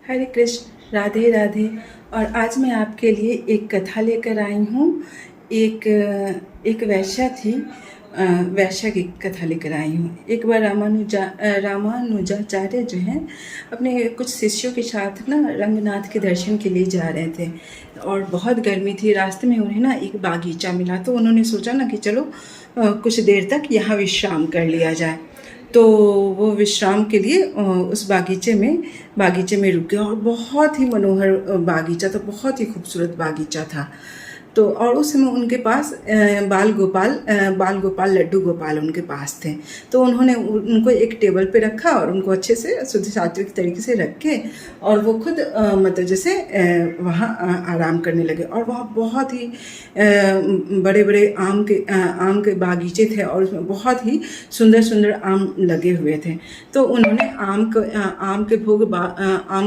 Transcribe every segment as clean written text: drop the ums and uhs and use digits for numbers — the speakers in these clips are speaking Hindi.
हरे कृष्ण, राधे राधे। और आज मैं आपके लिए एक कथा लेकर आई हूँ। एक एक वैश्या थी, वैश्या की कथा लेकर आई हूँ। एक बार रामानुजाचार्य जो हैं अपने कुछ शिष्यों के साथ ना रंगनाथ के दर्शन के लिए जा रहे थे और बहुत गर्मी थी। रास्ते में उन्हें ना एक बागीचा मिला, तो उन्होंने सोचा ना कि चलो कुछ देर तक यहाँ विश्राम कर लिया जाए। तो वो विश्राम के लिए उस बागीचे में रुक गए और बहुत ही मनोहर बागीचा था, बहुत ही खूबसूरत बागीचा था। तो और उस समय उनके पास बाल गोपाल लड्डू गोपाल उनके पास थे। तो उन्होंने उनको एक टेबल पे रखा और उनको अच्छे से शुद्ध सात्विक तरीके से रख के और वो खुद मतलब जैसे वहाँ आराम करने लगे। और वहाँ बहुत ही बड़े बड़े आम के बागीचे थे और उसमें बहुत ही सुंदर सुंदर आम लगे हुए थे। तो उन्होंने आम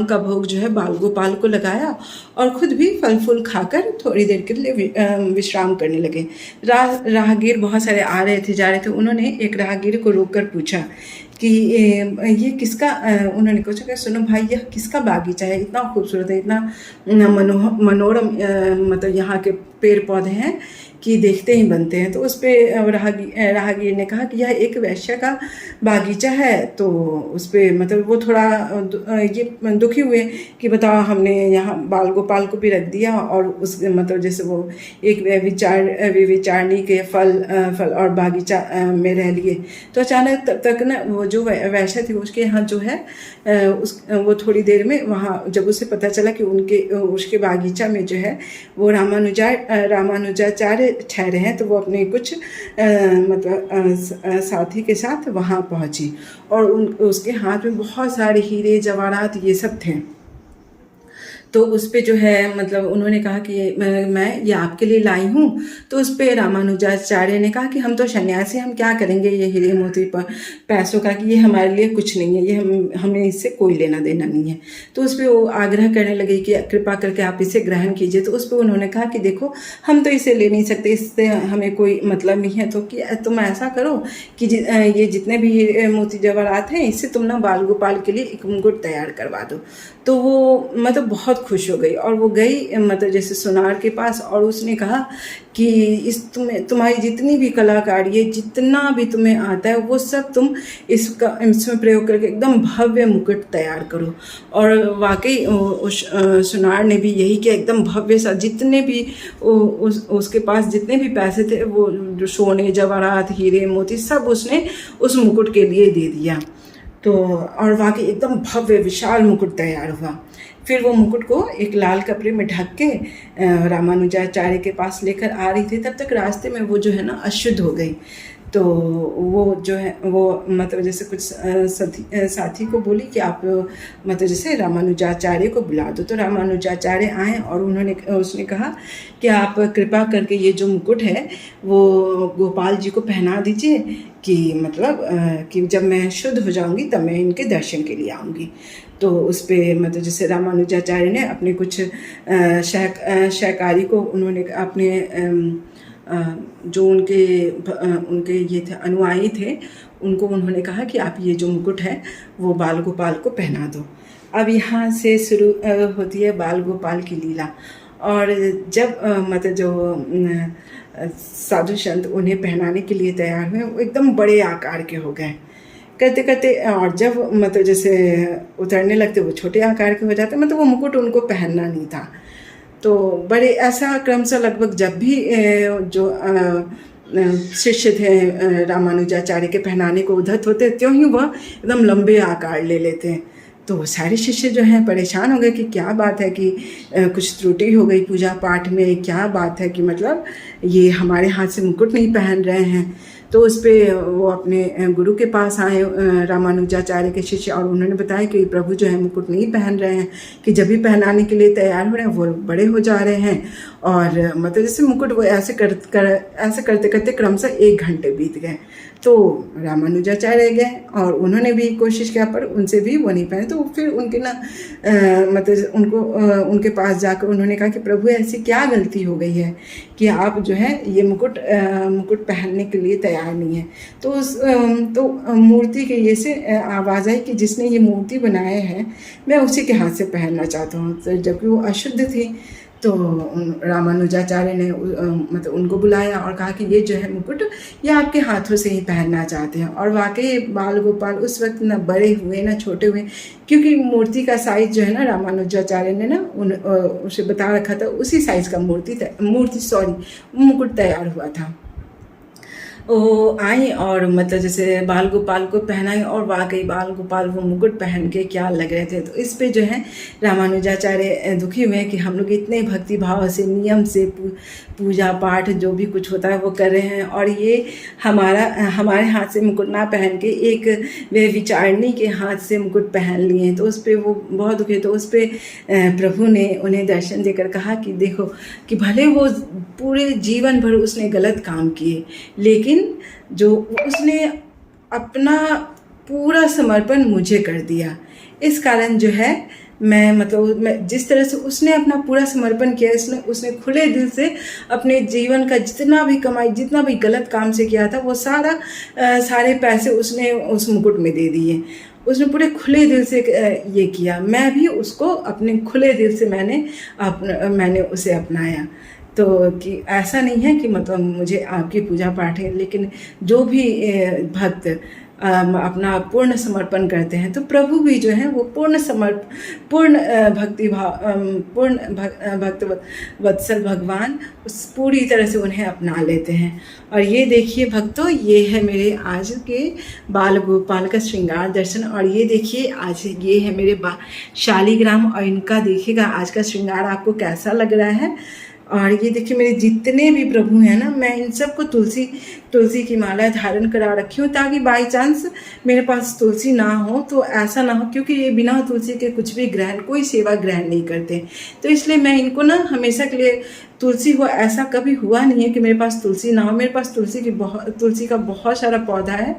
का भोग जो है बाल गोपाल को लगाया और खुद भी फल फूल खाकर थोड़ी देर के लिए विश्राम करने लगे। राहगीर बहुत सारे आ रहे थे, जा रहे थे। उन्होंने एक राहगीर को रोककर पूछा कि ये किसका, उन्होंने पूछा कि सुनो भाई, यह किसका बागीचा है, इतना खूबसूरत है, इतना मनोरम मतलब यहाँ के पेड़ पौधे हैं कि देखते ही बनते हैं। तो उस पर राहगीर ने कहा कि यह एक वैश्य का बागीचा है। तो उस पर मतलब वो थोड़ा ये दुखी हुए कि बताओ, हमने यहाँ बाल गोपाल को भी रख दिया और उस मतलब जैसे वो एक विचारणी के फल और बागीचा में रह लिए। तो अचानक तब तक ना वो जो वैश्य थी उसके यहाँ जो है वो थोड़ी देर में वहाँ जब उसे पता चला कि उसके बागीचा में जो है वो रामानुजाचार्य ठहरे हैं, तो वो अपने कुछ मतलब साथी के साथ वहाँ पहुँची और उसके हाथ में बहुत सारे हीरे जवाहरात ये सब थे। तो उस पर जो है मतलब उन्होंने कहा कि मैं ये आपके लिए लाई हूँ। तो उस पर रामानुजाचार्य ने कहा कि हम तो सन्यासी, हम क्या करेंगे ये हीरे मोती पर पैसों का, कि ये हमारे लिए कुछ नहीं है, ये हमें इससे कोई लेना देना नहीं है। तो उस पर वो आग्रह करने लगे कि कृपा करके आप इसे ग्रहण कीजिए। तो उस पर उन्होंने कहा कि देखो, हम तो इसे ले नहीं सकते, इससे हमें कोई मतलब नहीं है। तो कि तुम ऐसा करो कि ये जितने भी हीरे मोती जवाहरात हैं, इससे तुम ना बाल गोपाल के लिए एक मुकुट तैयार करवा दो। तो वो मतलब बहुत खुश हो गई और वो गई मतलब जैसे सुनार के पास और उसने कहा कि तुम्हारी जितनी भी कलाकारी है, जितना भी तुम्हें आता है, वो सब तुम इसमें प्रयोग करके एकदम भव्य मुकुट तैयार करो। और वाकई उस सुनार ने भी यही किया, एकदम भव्य सा, जितने भी उसके पास जितने भी पैसे थे, वो जो सोने जवाहरात हीरे मोती सब उसने उस मुकुट के लिए दे दिया। तो और वाकई एकदम भव्य विशाल मुकुट तैयार हुआ। फिर वो मुकुट को एक लाल कपड़े में ढक के रामानुजाचार्य के पास लेकर आ रही थी। तब तक रास्ते में वो जो है ना अशुद्ध हो गई। तो वो जो है वो मतलब जैसे कुछ साथी को बोली कि आप मतलब जैसे रामानुजाचार्य को बुला दो। तो रामानुजाचार्य आए और उसने कहा कि आप कृपा करके ये जो मुकुट है वो गोपाल जी को पहना दीजिए कि मतलब कि जब मैं शुद्ध हो जाऊंगी तब मैं इनके दर्शन के लिए आऊँगी। तो उस पर मतलब जैसे रामानुजाचार्य ने अपने कुछ सहकारी को उन्होंने अपने जो उनके ये थे अनुयायी थे, उनको उन्होंने कहा कि आप ये जो मुकुट है वो बाल गोपाल को पहना दो। अब यहाँ से शुरू होती है बाल गोपाल की लीला। और जब मतलब जो साधु संत उन्हें पहनाने के लिए तैयार हुए, वो एकदम बड़े आकार के हो गए। करते करते और जब मतलब जैसे उतरने लगते वो छोटे आकार के हो जाते, मतलब वो मुकुट उनको पहनना नहीं था। तो बड़े ऐसा क्रम से लगभग जब भी जो शिष्य थे रामानुजाचार्य के पहनाने को उद्धत होते, त्यों ही वह एकदम लंबे आकार ले लेते हैं। तो सारे शिष्य जो हैं परेशान हो गए कि क्या बात है कि कुछ त्रुटि हो गई पूजा पाठ में, क्या बात है कि मतलब ये हमारे हाथ से मुकुट नहीं पहन रहे हैं। तो उस पर वो अपने गुरु के पास आए रामानुजाचार्य के शिष्य, और उन्होंने बताया कि प्रभु जो है मुकुट नहीं पहन रहे हैं, कि जब भी पहनाने के लिए तैयार हो रहे हैं वो बड़े हो जा रहे हैं। और मतलब जैसे मुकुट वो ऐसे करते करते क्रमशः 1 घंटे बीत गए। तो रामानुजाचार्य गए और उन्होंने भी कोशिश किया, पर उनसे भी वो नहीं पहने। तो फिर उनके ना मतलब उनके पास जाकर उन्होंने कहा कि प्रभु ऐसी क्या गलती हो गई है कि आप जो है ये मुकुट पहनने के लिए तैयार तैयार नहीं है। तो मूर्ति के ये से आवाज़ आई कि जिसने ये मूर्ति बनाए हैं मैं उसी के हाथ से पहनना चाहता हूँ। तो जबकि वो अशुद्ध थी तो रामानुजाचार्य ने मतलब उनको बुलाया और कहा कि ये जो है मुकुट ये आपके हाथों से ही पहनना चाहते हैं। और वाकई बाल गोपाल उस वक्त ना बड़े हुए ना छोटे हुए, क्योंकि मूर्ति का साइज़ जो है ना रामानुजाचार्य ने ना उसे बता रखा था, उसी साइज़ का मुकुट तैयार हुआ था। वो आई और मतलब जैसे बाल गोपाल को पहनाई और वाकई बाल गोपाल वो मुकुट पहन के क्या लग रहे थे। तो इस पे जो है रामानुजाचार्य दुखी हुए कि हम लोग इतने भक्ति भाव से नियम से पूजा पाठ जो भी कुछ होता है वो कर रहे हैं और ये हमारे हाथ से मुकुट ना पहन के एक वे विचारणी के हाथ से मुकुट पहन लिए हैं। तो उस पर वो बहुत दुखी। तो उस पर प्रभु ने उन्हें दर्शन देकर कहा कि देखो कि भले वो पूरे जीवन भर उसने गलत काम किए, लेकिन जो उसने अपना पूरा समर्पण मुझे कर दिया, इस कारण जो है मैं जिस तरह से उसने अपना पूरा समर्पण किया, उसने खुले दिल से अपने जीवन का जितना भी कमाई, जितना भी गलत काम से किया था वो सारे पैसे उसने उस मुकुट में दे दिए। उसने पूरे खुले दिल से ये किया। मैं भी उसको अपने खुले दिल से मैंने उसे अपनाया। तो कि ऐसा नहीं है कि मतलब मुझे आपकी पूजा पाठ है, लेकिन जो भी भक्त अपना पूर्ण समर्पण करते हैं तो प्रभु भी जो है वो पूर्ण भक्ति भाव भक्त वत्सल भगवान उस पूरी तरह से उन्हें अपना लेते हैं। और ये देखिए भक्तों, ये है मेरे आज के बाल गोपाल का श्रृंगार दर्शन। और ये देखिए आज ये है मेरे शालिग्राम और इनका देखिएगा आज का श्रृंगार आपको कैसा लग रहा है। और ये देखिए मेरे जितने भी प्रभु हैं ना, मैं इन सबको तुलसी की माला धारण करा रखी हूँ ताकि बाई चांस मेरे पास तुलसी ना हो तो ऐसा ना हो, क्योंकि ये बिना तुलसी के कुछ भी कोई सेवा ग्रहण नहीं करते। तो इसलिए मैं इनको ना हमेशा के लिए तुलसी हो ऐसा कभी हुआ नहीं है कि मेरे पास तुलसी ना हो। मेरे पास तुलसी का बहुत सारा पौधा है,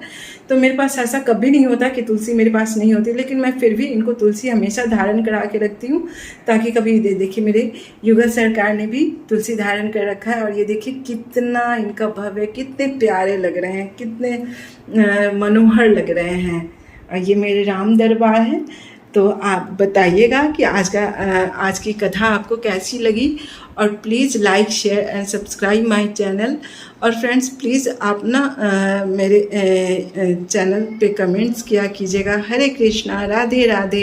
तो मेरे पास ऐसा कभी नहीं होता कि तुलसी मेरे पास नहीं होती, लेकिन मैं फिर भी इनको तुलसी हमेशा धारण करा के रखती हूँ ताकि कभी देखिए मेरे युगल सरकार ने भी तुलसी धारण कर रखा है। और ये देखिए कितना इनका भव्य, कितने प्यारे लग रहे हैं, कितने मनोहर लग रहे हैं। और ये मेरे राम दरबार है। तो आप बताइएगा कि आज की कथा आपको कैसी लगी। और please like share and subscribe my channel. और फ्रेंड्स प्लीज़ आप ना मेरे चैनल पे कमेंट्स किया कीजिएगा। हरे कृष्णा, राधे राधे।